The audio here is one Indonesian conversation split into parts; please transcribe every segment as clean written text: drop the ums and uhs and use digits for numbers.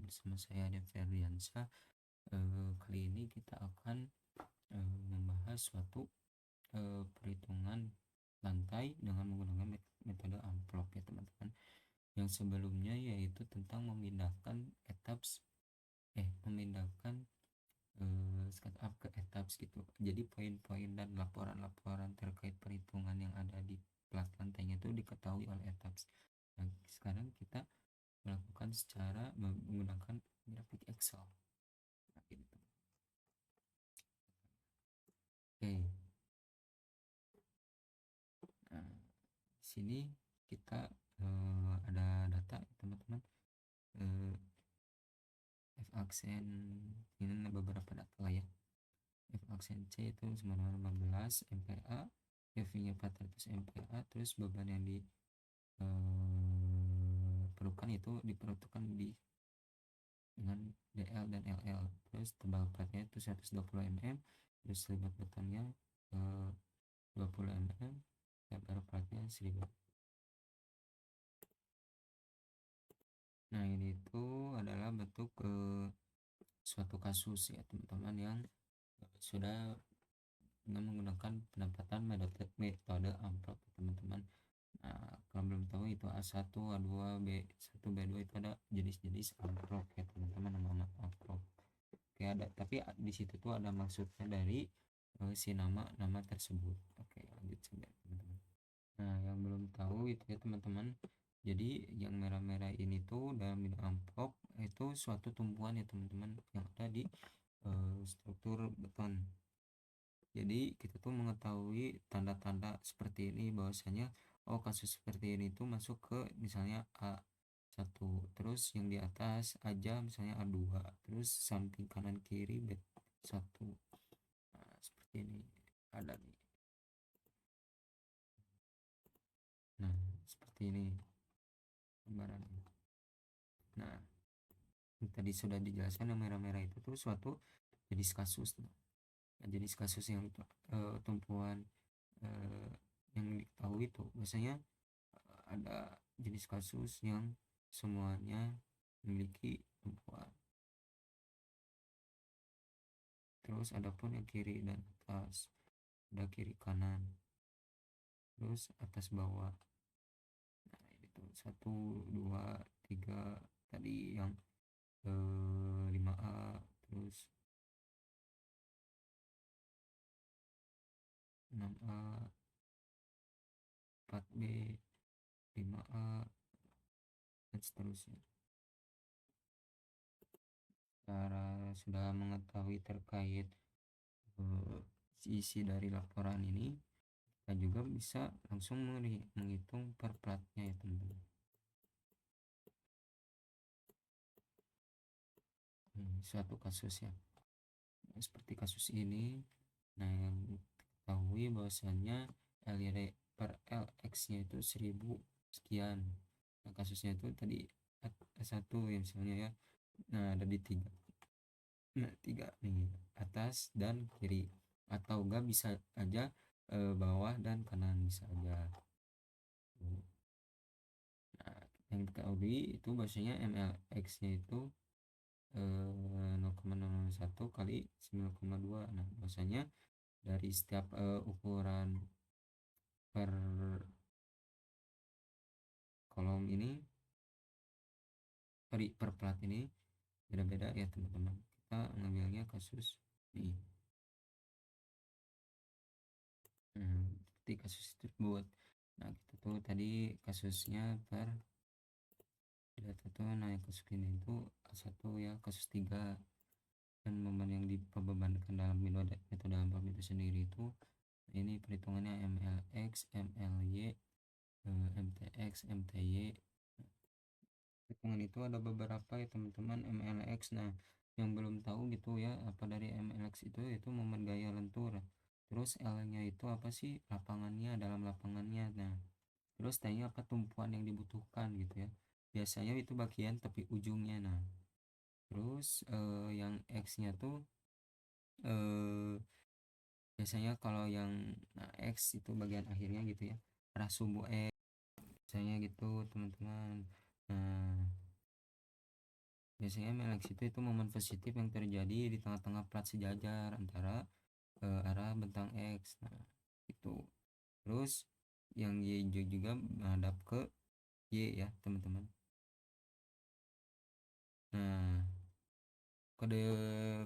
bersama saya Ade Ferdiansyah. Kali ini kita akan membahas suatu perhitungan lantai dengan menggunakan metode amplop ya teman-teman. Yang sebelumnya yaitu tentang memindahkan setup ke etaps gitu. Jadi poin-poin dan laporan-laporan terkait perhitungan yang ada di plat lantainya itu diketahui oleh etaps. Nah, sekarang kita melakukan secara menggunakan grafik Excel. Nah, gitu. Oke. Nah, di sini kita ada data teman-teman. F aksen ini beberapa data lah ya. F aksen C itu 915 MPa, FV-nya 400 MPa, terus beban yang diperlukan itu diperuntukkan dengan DL dan LL. Terus tebal platnya itu 120 mm, terus libat betonnya 20 mm, lebar platnya 1000. Nah, ini tuh adalah bentuk suatu kasus ya teman-teman yang sudah dengan menggunakan penempatan metode amplop teman-teman. Nah, kalau belum tahu itu A1, A2, B1, B2 itu ada jenis-jenis amplop ya teman-teman, nama amplop. Oke, ada, tapi di situ tuh ada maksudnya dari si nama tersebut. Oke, lanjut saja teman-teman. Nah, yang belum tahu itu ya teman-teman, jadi yang merah-merah ini tuh dalam bidang amplop itu suatu tumpuan ya teman-teman yang ada di struktur beton. Jadi kita tuh mengetahui tanda-tanda seperti ini bahwasanya kasus seperti ini tuh masuk ke misalnya A1, terus yang di atas aja misalnya A2, terus samping kanan kiri B1. Nah, seperti ini ada nih. Nah, seperti ini gambarannya. Nah, tadi sudah dijelaskan yang merah-merah itu tuh suatu jenis kasus. Nah, jenis kasus yang tumpuan yang diketahui itu biasanya ada jenis kasus yang semuanya memiliki tumpuan. Terus adapun yang kiri dan atas, ada kiri kanan, terus atas bawah. Nah, itu 1, 2, 3 tadi yang 5A, terus 6A, 4B, 5A, dan seterusnya. Cara sudah mengetahui terkait isi dari laporan ini, kita juga bisa langsung menghitung per platnya ya teman-teman. Suatu kasus ya, seperti kasus ini. Nah, yang diketahui bahwasanya LY per LX nya itu 1000 sekian. Nah, kasusnya itu tadi A1 ya misalnya ya. Nah, ada di 3. Nah, 3 nih, atas dan kiri, atau enggak bisa aja bawah dan kanan bisa aja. Nah, yang diketahui itu bahwasanya MLX nya itu 0,001 kali 9,2. Nah, bahwasanya dari setiap ukuran per kolom ini per plat ini beda-beda ya teman-teman. Kita ngambilnya kasus ini. Seperti kasus tersebut. Nah, kita tuh tadi kasusnya per data tuh, nah yang kasus ini itu A1 ya, kasus 3. Dan beban yang diperbebankan dalam metode amplop itu sendiri itu ini perhitungannya MLX, MLY, MTX, MTY. Perhitungan itu ada beberapa ya teman-teman. MLX, nah yang belum tahu gitu ya apa dari MLX itu momen gaya lentur. Terus L nya itu apa sih, lapangannya, dalam lapangannya. Nah, terus T nya apa, tumpuan yang dibutuhkan gitu ya, biasanya itu bagian tepi ujungnya. Nah, terus yang X nya tuh biasanya kalau yang X itu bagian akhirnya gitu ya, arah sumbu X biasanya gitu teman-teman. Nah, Biasanya MLX itu momen positif yang terjadi di tengah-tengah plat sejajar antara arah bentang X. Nah, itu. Terus yang Y juga menghadap ke Y ya, teman-teman. Nah, kode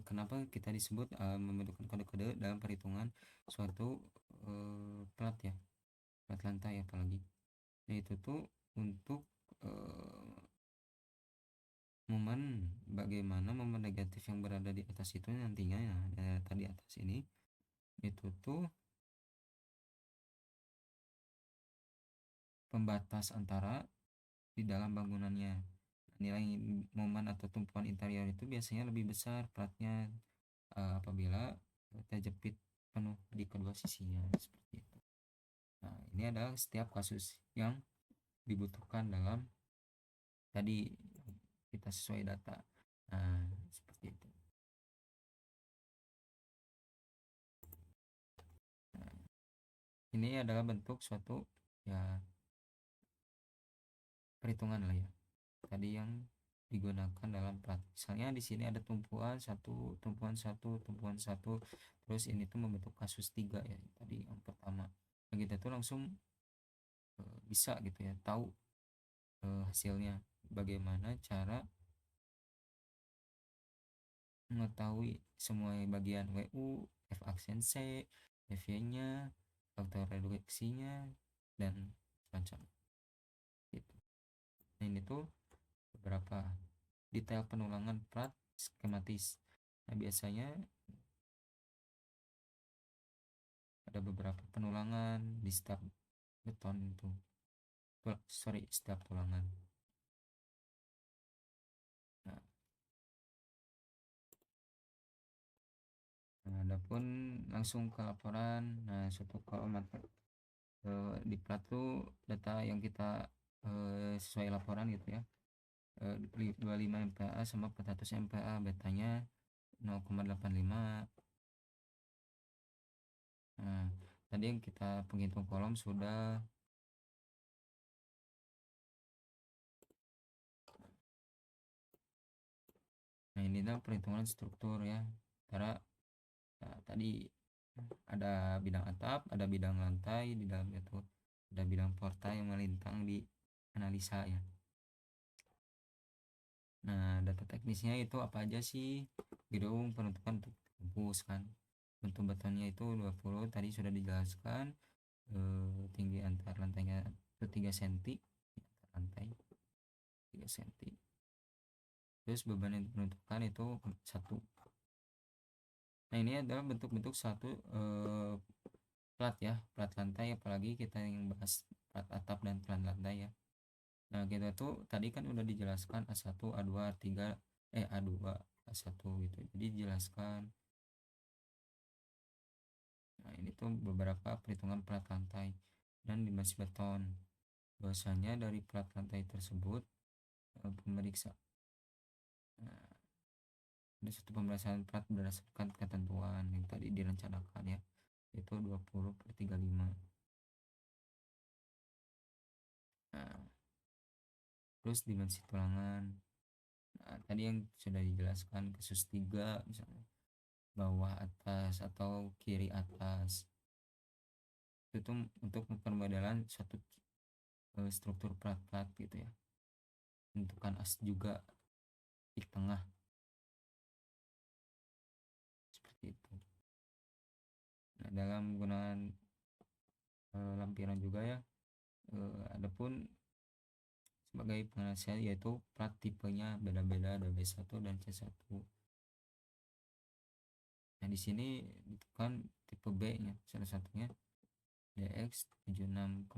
kenapa kita disebut membentukkan kode-kode dalam perhitungan suatu plat ya, plat lantai apalagi. Nah, itu tuh untuk eh, momen bagaimana momen negatif yang berada di atas itu nantinya ya, tadi atas ini itu tuh pembatas antara di dalam bangunannya. Nilai momen atau tumpuan interior itu biasanya lebih besar platnya apabila terjepit penuh di kedua sisinya seperti itu. Nah, ini adalah setiap kasus yang dibutuhkan dalam tadi kita sesuai data. Nah, seperti itu. Nah, ini adalah bentuk suatu ya perhitungan lah ya. Tadi yang digunakan dalam plat. Misalnya di sini ada tumpuan satu, tumpuan satu, tumpuan satu, terus ini tuh membentuk kasus tiga ya. Tadi yang pertama. Nah, kita tuh langsung bisa gitu ya tahu hasilnya. Bagaimana cara mengetahui semua bagian WU, F aksen C, FY-nya, faktor reduksinya, dan semacam itu. Nah, ini tuh beberapa detail penulangan plat skematis. Nah, biasanya ada beberapa penulangan di setiap beton itu. Sorry, setiap tulangan. Nah, adapun langsung ke laporan. Nah, suatu kolom di plat tuh data yang kita sesuai laporan gitu ya. 25 MPa sama 400 MPa, betanya 0,85. Nah, tadi yang kita penghitung kolom sudah. Nah, ini adalah perhitungan struktur ya. Karena tadi ada bidang atap, ada bidang lantai di dalam itu, ada bidang portal yang melintang di analisa ya. Nah, data teknisnya itu apa aja sih? Gedung penutupan untuk kampus kan. Bentuk betonnya itu 20, tadi sudah dijelaskan. Tinggi antar lantainya itu 3 cm antar lantai 3 cm. Terus beban yang diperuntukkan itu 1. Nah, ini adalah bentuk-bentuk satu plat ya, plat lantai, apalagi kita yang bahas plat atap dan plat lantai ya. Nah, kita tuh tadi kan udah dijelaskan A1, A2, A3, A2, A1 gitu. Jadi dijelaskan. Nah, ini tuh beberapa perhitungan plat lantai dan dimensi beton. Bahwasanya dari plat lantai tersebut pemeriksa ada satu pemeriksaan plat berdasarkan ketentuan yang tadi direncanakan ya, yaitu 20/35. Nah, terus dimensi tulangan. Nah, tadi yang sudah dijelaskan kasus 3 misalnya bawah atas atau kiri atas, itu untuk permodalan satu struktur plat-plat gitu ya, tentukan as juga di tengah seperti itu. Nah, dalam penggunaan lampiran juga ya, adapun sebagai penasihat yaitu plat tipenya beda-beda, ada B1 dan C1. Nah, di sini kan tipe B nya salah satunya DX 76,66,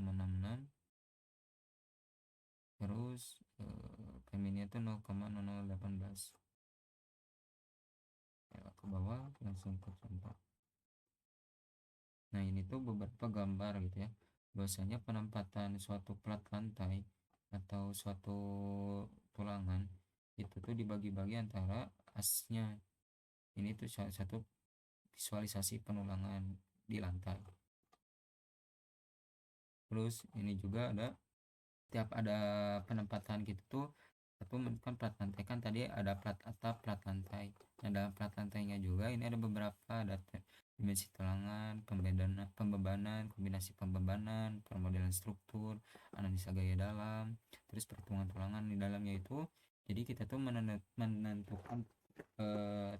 terus Femini itu 0,0018. Ya, ke bawah langsung ke contoh. Nah, ini tuh beberapa gambar gitu ya, bahwasanya penempatan suatu plat lantai atau suatu tulangan itu tuh dibagi-bagi antara asnya. Ini tuh salah satu visualisasi penulangan di lantai. Terus ini juga ada tiap ada penempatan gitu tuh Satu kan plat lantai kan tadi ada plat atap, plat lantai. Nah dalam plat lantainya juga ini ada beberapa, ada dimensi tulangan, pembebanan, kombinasi pembebanan, permodelan struktur, analisa gaya dalam, terus perhitungan tulangan di dalamnya itu. Jadi kita tuh menentukan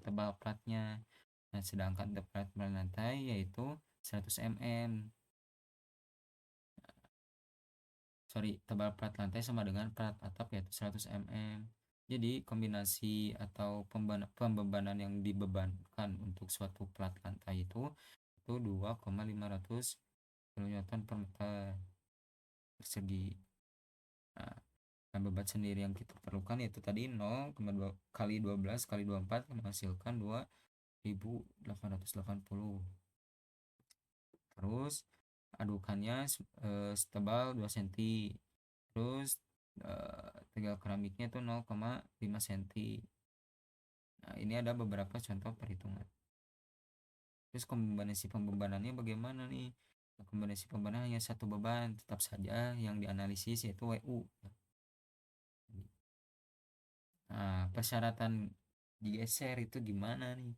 tebal platnya. Nah sedangkan plat lantai yaitu 100 mm, sorry, tebal plat lantai sama dengan plat atap yaitu 100 mm. Jadi kombinasi atau pembebanan yang dibebankan untuk suatu plat lantai itu 2,500 kN per meter persegi. Nah, beban sendiri yang kita perlukan yaitu tadi 0,2 kali 12 kali 24 menghasilkan 2880. Terus adukannya setebal 2 cm. Terus tegal keramiknya itu 0,5 cm. Nah, ini ada beberapa contoh perhitungan. Terus kombinasi pembebanannya bagaimana nih? Nah, kombinasi pembebanan hanya satu beban, tetap saja yang dianalisis yaitu WU. Nah, persyaratan digeser itu gimana nih?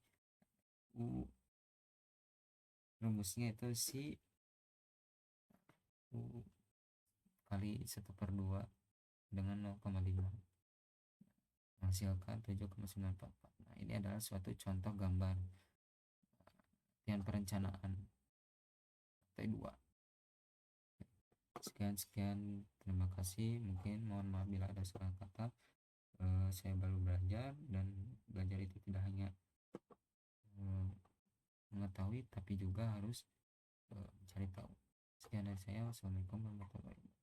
Rumusnya itu si U kali 1/2 dengan 0,5 menghasilkan 7,944. Nah, ini adalah suatu contoh gambar latihan perencanaan T2. Sekian, terima kasih. Mungkin mohon maaf bila ada salah kata. Saya baru belajar, dan belajar itu tidak hanya mengetahui tapi juga harus mencari tahu. Sekian dari saya. Wassalamualaikum warahmatullahi wabarakatuh.